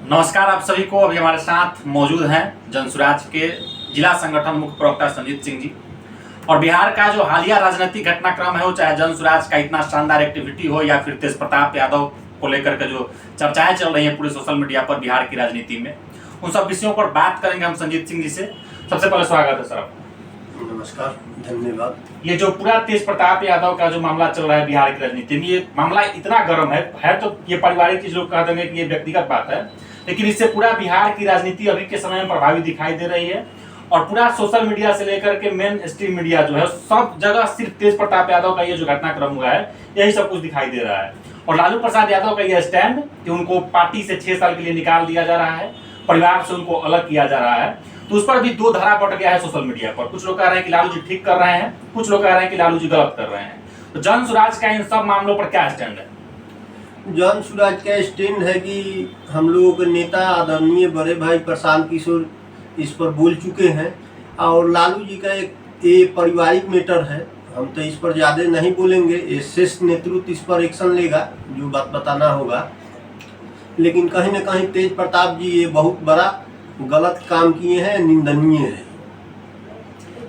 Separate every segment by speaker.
Speaker 1: नमस्कार आप सभी को। अभी हमारे साथ मौजूद हैं जनसुराज के जिला संगठन मुख्य प्रवक्ता संजीत सिंह जी। और बिहार का जो हालिया राजनीतिक घटनाक्रम है वो चाहे जनसुराज का इतना शानदार एक्टिविटी हो या फिर तेज प्रताप यादव को लेकर के जो चर्चाएं चल रही हैं पूरे सोशल मीडिया पर बिहार की राजनीति में, उन सब विषयों पर बात करेंगे हम संजीत सिंह जी से। सबसे पहले स्वागत है सर आपका।
Speaker 2: नमस्कार, धन्यवाद।
Speaker 1: ये जो पूरा तेज प्रताप यादव का जो मामला चल रहा है बिहार की राजनीति में, ये मामला इतना गर्म है तो ये पारिवारिक चीज लोग कह देंगे कि ये व्यक्तिगत बात है, लेकिन इससे पूरा बिहार की राजनीति अभी के समय में प्रभावित दिखाई दे रही है। और पूरा सोशल मीडिया से लेकर के मेन स्ट्रीम मीडिया जो है सब जगह सिर्फ तेज प्रताप यादव का ये जो घटनाक्रम हुआ है यही सब कुछ दिखाई दे रहा है। और लालू प्रसाद यादव का ये स्टैंड कि उनको पार्टी से 6 साल के लिए निकाल दिया जा रहा है, परिवार से उनको अलग किया जा रहा है, तो उस पर भी दो धारा बट गया है सोशल मीडिया पर। कुछ लोग कह रहे हैं कि लालू जी ठीक कर रहे हैं, कुछ लोग कह रहे हैं कि लालू जी गलत कर रहे हैं। तो जनसुराज का इन सब मामलों पर क्या स्टैंड है?
Speaker 2: जनसुराज का स्टैंड है कि हम लोगों के नेता आदरणीय बड़े भाई प्रशांत किशोर इस पर बोल चुके हैं और लालू जी का एक ये पारिवारिक मैटर है, हम तो इस पर ज़्यादा नहीं बोलेंगे। ये शीर्ष नेतृत्व इस पर एक्शन लेगा, जो बात बताना होगा। लेकिन कहीं ना कहीं तेज प्रताप जी ये बहुत बड़ा गलत काम किए हैं, निंदनीय है।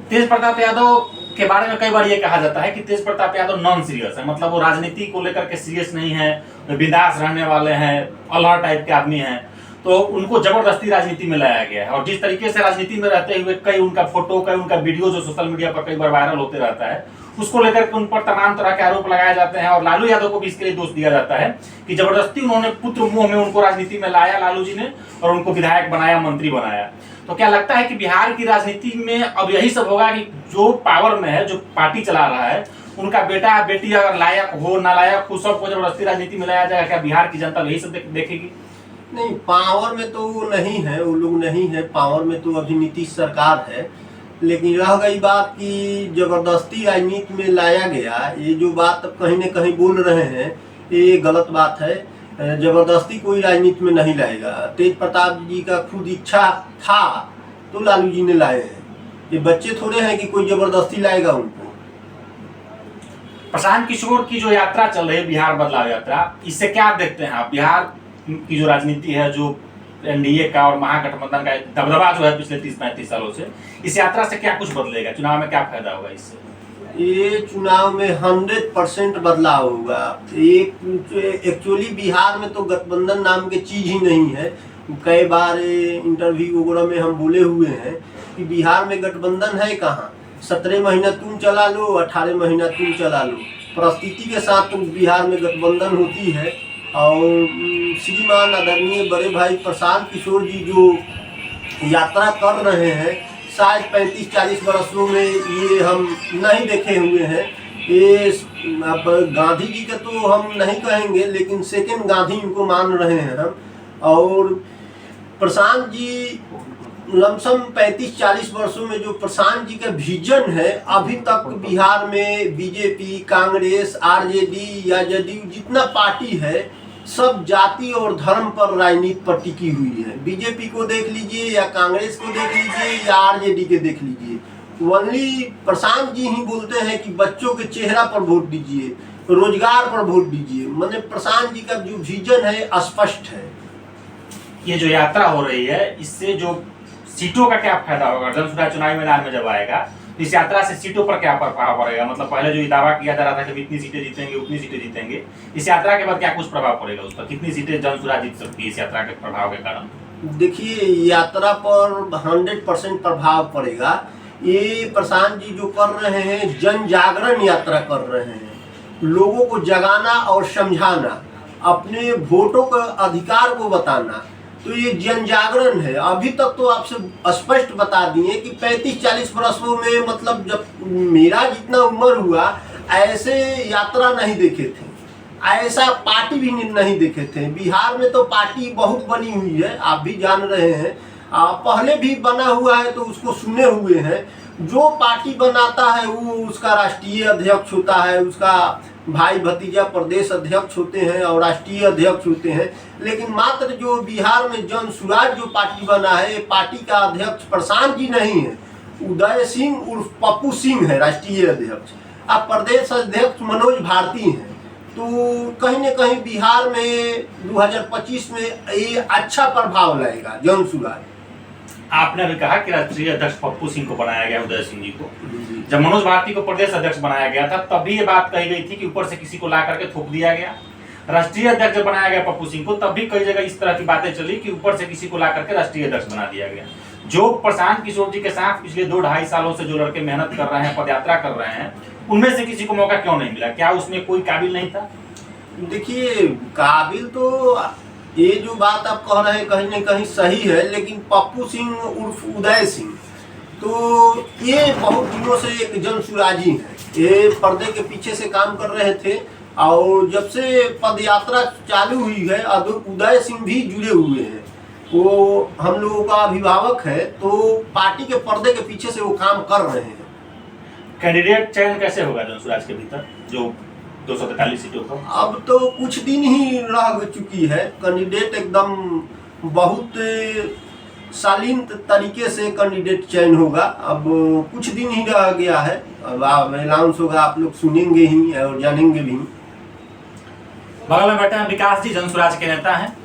Speaker 1: तेज प्रताप यादव के बारे में कई बार ये कहा जाता है कि तेज प्रताप यादव नॉन सीरियस है, मतलब वो राजनीति को लेकर के सीरियस नहीं है, बिंदास रहने वाले हैं, अल्लाह टाइप के आदमी हैं, तो उनको जबरदस्ती राजनीति में लाया गया है। और जिस तरीके से राजनीति में रहते हुए कई उनका फोटो, कई उनका वीडियो जो सोशल मीडिया पर कई बार वायरल होते रहता है, उसको लेकर के उन पर तमाम तरह के आरोप लगाए जाते हैं। और लालू यादव को भी इसके लिए दोष दिया जाता है कि जबरदस्ती उन्होंने पुत्र मुंह में उनको राजनीति में लाया लालू जी ने, और उनको विधायक बनाया, मंत्री बनाया। तो क्या लगता है कि बिहार की राजनीति में अब यही सब होगा कि जो पावर में है, जो पार्टी चला रहा है, उनका बेटा बेटी अगर लायक हो नालायक हो, सबको जबरदस्ती राजनीति में लाया जाएगा? क्या बिहार की जनता यही सब देखेगी?
Speaker 2: नहीं, पावर में तो वो नहीं है, वो लोग नहीं है पावर में, तो अभी नीतीश सरकार है। लेकिन रह गई बात कि जबरदस्ती राजनीति में लाया गया, ये जो बात अब कहीं न कहीं बोल रहे हैं ये गलत बात है। जबरदस्ती कोई राजनीति में नहीं लाएगा। तेज प्रताप जी का खुद इच्छा था तो लालू जी ने लाए हैं, ये बच्चे थोड़े हैं कि कोई जबरदस्ती लाएगा उनको।
Speaker 1: प्रशांत किशोर की जो यात्रा चल रही है, बिहार बदलाव यात्रा, इससे क्या देखते हैं आप? बिहार की जो राजनीति है, जो एनडीए का और महागठबंधन का दबदबा जो है पिछले 30-35 सालों से, इस यात्रा से क्या कुछ बदलेगा? चुनाव में क्या फायदा होगा इससे? ये
Speaker 2: चुनाव में 100% बदलाव होगा। एक्चुअली बिहार में तो गठबंधन नाम की चीज ही नहीं है। कई बार इंटरव्यू वगैरह में हम बोले हुए हैं कि बिहार में गठबंधन है कहाँ। 17 महीना तुम चला लो, 18 महीना तुम चला लो, परिस्थिति के साथ तो बिहार में गठबंधन होती है। और श्रीमान आदरणीय बड़े भाई प्रशांत किशोर जी जो यात्रा कर रहे हैं, शायद 35-40 वर्षों में ये हम नहीं देखे हुए हैं। ये अब गांधी जी का तो हम नहीं कहेंगे, लेकिन सेकेंड गांधी इनको मान रहे हैं हम। और प्रशांत जी लमसम 35-40 वर्षों में जो प्रशांत जी का विजन है, अभी तक बिहार में बीजेपी, कांग्रेस, आरजेडी या जदयू जितना पार्टी है, सब जाति और धर्म पर राजनीति पर टिकी हुई है। बीजेपी को देख लीजिए या कांग्रेस को देख लीजिए या आरजेडी के देख लीजिए, ओनली प्रशांत जी ही बोलते हैं कि बच्चों के चेहरा पर वोट दीजिए, रोजगार पर वोट दीजिए। मतलब प्रशांत जी का जो विजन है स्पष्ट है।
Speaker 1: ये जो यात्रा हो रही है, इससे जो सीटों का क्या फायदा होगा? जनसुराज चुनावी मैदान में जब आएगा तो इस यात्रा से सीटों पर क्या प्रभाव पड़ेगा? मतलब पहले जो दावा किया जा रहा था कि इतनी सीटें जीतेंगे, उतनी सीटें जीतेंगे, इस यात्रा के बाद क्या कुछ प्रभाव पड़ेगा उस पर? कितनी सीटें जनसुराज जीत सकती है इस यात्रा के प्रभाव के कारण?
Speaker 2: देखिए, यात्रा पर 100% प्रभाव पड़ेगा। ये प्रशांत जी जो कर रहे हैं, जन जागरण यात्रा कर रहे हैं, लोगों को जगाना और समझाना, अपने वोटों के अधिकार को बताना, तो ये जन जागरण है। अभी तक तो आपसे स्पष्ट बता दिए कि 35-40 वर्षों में, मतलब जब मेरा जितना उम्र हुआ, ऐसे यात्रा नहीं देखे थे, ऐसा पार्टी भी नहीं देखे थे। बिहार में तो पार्टी बहुत बनी हुई है, आप भी जान रहे हैं, पहले भी बना हुआ है तो उसको सुने हुए हैं। जो पार्टी बनाता है वो उसका राष्ट्रीय अध्यक्ष होता है, उसका भाई भतीजा प्रदेश अध्यक्ष होते हैं और राष्ट्रीय अध्यक्ष होते हैं। लेकिन मात्र जो बिहार में जनसुराज जो पार्टी बना है, पार्टी का अध्यक्ष प्रशांत जी नहीं है, उदय सिंह उर्फ पप्पू सिंह है राष्ट्रीय अध्यक्ष। अब प्रदेश अध्यक्ष मनोज भारती हैं। तो कहीं न कहीं बिहार में 2025 में ये अच्छा प्रभाव लाएगा जन सुराज।
Speaker 1: आपने अभी कहा कि राष्ट्रीय अध्यक्ष पप्पू सिंह को बनाया गया, उदय सिंह जी को। जब मनोज भारती को प्रदेश अध्यक्ष बनाया गया था तब भी ये बात कही गई थी कि ऊपर से किसी को ला करके थोप दिया गया। राष्ट्रीय अध्यक्ष जब बनाया गया पप्पू सिंह को तब भी कई जगह इस तरह की बातें चली कि ऊपर से किसी को ला करके राष्ट्रीय अध्यक्ष बना दिया गया। जो प्रशांत किशोर जी के साथ पिछले 2-2.5 सालों से जो लड़के मेहनत कर रहे हैं, पदयात्रा कर रहे हैं, उनमें से किसी को मौका क्यों नहीं मिला? क्या उसमें कोई काबिल नहीं था?
Speaker 2: देखिए, काबिल तो ये जो बात आप कह रहे हैं कहीं न कहीं सही है, लेकिन पप्पू सिंह उर्फ उदय सिंह तो ये बहुत दिनों से एक जन सुराजी है। ये पर्दे के पीछे से काम कर रहे थे और जब से पदयात्रा चालू हुई है अब उदय सिंह भी जुड़े हुए हैं। वो हम लोगों का अभिभावक है, तो पार्टी के पर्दे के पीछे से वो काम कर रहे हैं।
Speaker 1: कैंडिडेट चयन कैसे होगा जन सुराज के भीतर जो 243 सीटों को?
Speaker 2: अब तो कुछ दिन ही रह चुकी है। कैंडिडेट एकदम बहुत शालीन तरीके से कैंडिडेट चयन होगा। अब कुछ दिन ही रह गया है, अब अनाउंस होगा, आप लोग सुनेंगे ही और जानेंगे भी।
Speaker 1: बगल में बैठे हैं विकास जी, जन सुराज के नेता हैं।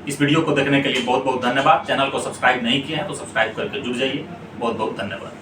Speaker 1: इस वीडियो को देखने के लिए बहुत बहुत धन्यवाद। चैनल को सब्सक्राइब नहीं किए हैं तो सब्सक्राइब करके जुड़ जाइए। बहुत बहुत धन्यवाद।